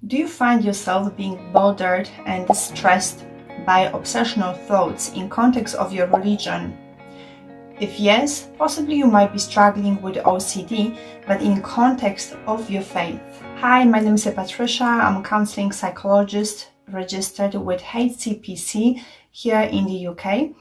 Do you find yourself being bothered and distressed by obsessional thoughts in context of your religion? If yes, possibly you might be struggling with OCD, but in context of your faith. Hi, my name is Patricia. I'm a counseling psychologist registered with HCPC here in the UK.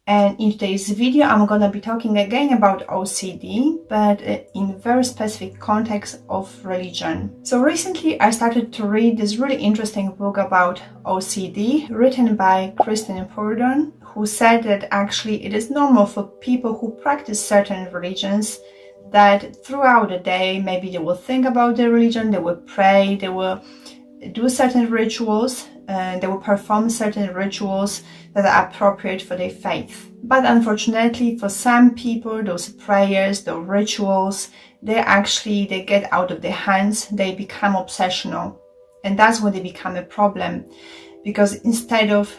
And in today's video, I'm going to be talking again about OCD, but in very specific context of religion. So recently I started to read this really interesting book about OCD written by Purdon, who said that actually it is normal for people who practice certain religions that throughout the day, maybe they will think about their religion, they will pray, they will do certain rituals, they will perform certain rituals that are appropriate for their faith. But unfortunately, for some people, those prayers, those rituals, they get out of their hands, they become obsessional. And that's when they become a problem. Because instead of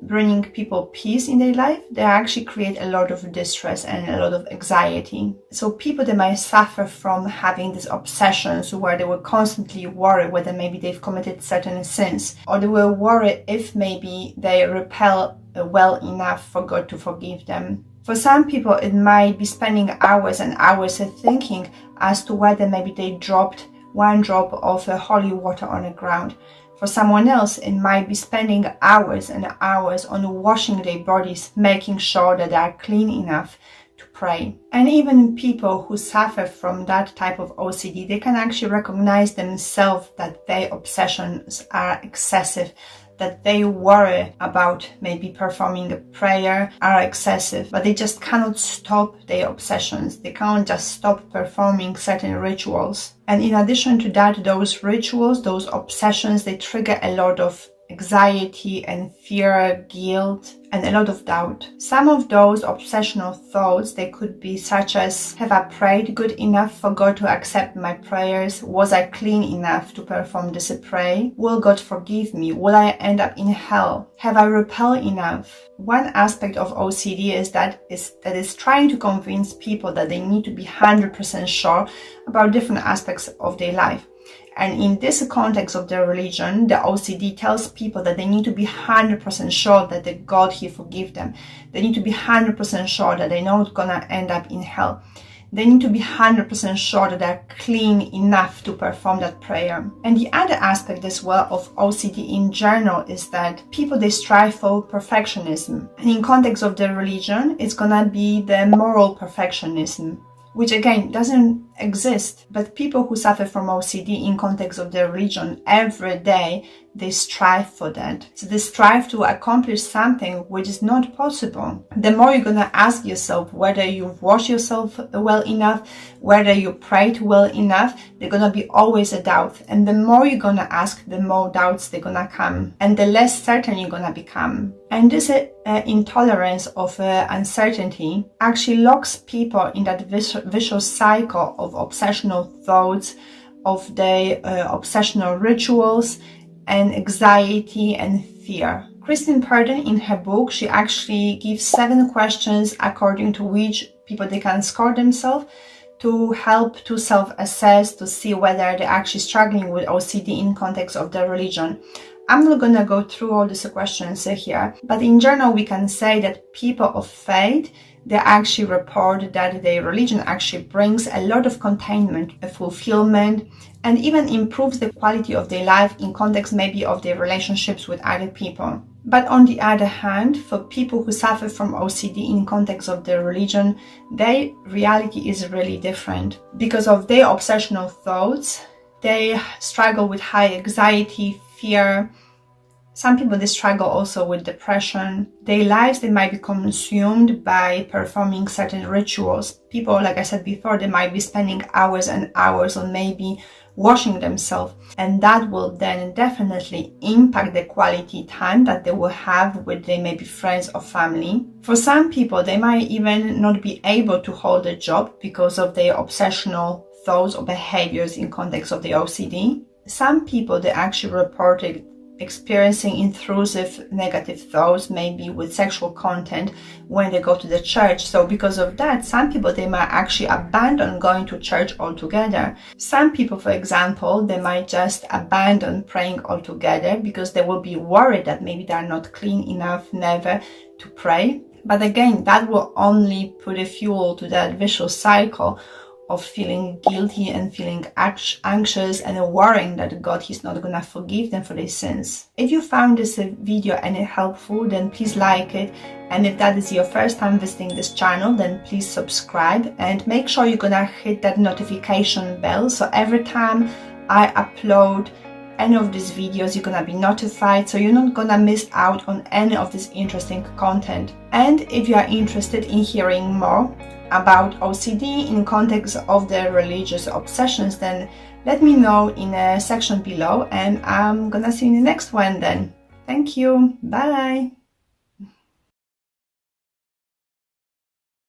bringing people peace in their life, they actually create a lot of distress and a lot of anxiety. So people, they might suffer from having these obsessions where they will constantly worry whether maybe they've committed certain sins, or they will worry if maybe they repel well enough for God to forgive them. For some people, it might be spending hours and hours thinking as to whether maybe they dropped one drop of holy water on the ground. For someone else, it might be spending hours and hours on washing their bodies, making sure that they are clean enough to pray. And even people who suffer from that type of OCD, they can actually recognize themselves that their obsessions are excessive, that they worry about maybe performing a prayer are excessive, but they just cannot stop their obsessions. They can't just stop performing certain rituals. And in addition to that, those rituals, those obsessions, they trigger a lot of anxiety and fear, guilt, and a lot of doubt. Some of those obsessional thoughts, they could be such as, have I prayed good enough for God to accept my prayers? Was I clean enough to perform this prayer? Will God forgive me? Will I end up in hell? Have I repelled enough? One aspect of OCD is that is trying to convince people that they need to be 100% sure about different aspects of their life. And in this context of their religion, the OCD tells people that they need to be 100% sure that the God, He forgive them. They need to be 100% sure that they're not gonna end up in hell. They need to be 100% sure that they're clean enough to perform that prayer. And the other aspect as well of OCD in general is that people, they strive for perfectionism. And in context of their religion, it's gonna be the moral perfectionism, which again doesn't exist. But people who suffer from OCD in context of their religion, every day they strive for that. So they strive to accomplish something which is not possible. The more you're gonna ask yourself whether you've washed yourself well enough, whether you prayed well enough, they're gonna be always a doubt. And the more you're gonna ask, the more doubts they're gonna come, and the less certain you're gonna become. And this intolerance of uncertainty actually locks people in that vicious cycle of obsessional thoughts, of their obsessional rituals, and anxiety and fear. Purdon, in her book, she actually gives 7 questions according to which people, they can score themselves to help to self-assess, to see whether they're actually struggling with OCD in context of their religion. I'm not going to go through all these questions here, but in general, we can say that people of faith, they actually report that their religion actually brings a lot of contentment, a fulfillment, and even improves the quality of their life in context maybe of their relationships with other people. But on the other hand, for people who suffer from OCD in context of their religion, their reality is really different. Because of their obsessional thoughts, they struggle with high anxiety, fear. Some people, they struggle also with depression. Their lives, they might be consumed by performing certain rituals. People, like I said before, they might be spending hours and hours on maybe washing themselves. And that will then definitely impact the quality time that they will have with their maybe friends or family. For some people, they might even not be able to hold a job because of their obsessional thoughts or behaviors in context of the OCD. Some people, they actually reported experiencing intrusive negative thoughts, maybe with sexual content, when they go to the church. So because of that, some people, they might actually abandon going to church altogether. Some people, for example, they might just abandon praying altogether because they will be worried that maybe they're not clean enough never to pray. But again, that will only put a fuel to that vicious cycle of feeling guilty and feeling anxious and worrying that God is not going to forgive them for their sins. If you found this video any helpful, then please like it. And if that is your first time visiting this channel, then please subscribe and make sure you're going to hit that notification bell. So every time I upload any of these videos, you're gonna be notified, so you're not gonna miss out on any of this interesting content. And if you are interested in hearing more about OCD in context of the religious obsessions, then let me know in a section below, and I'm gonna see you in the next one then. Thank you. Bye.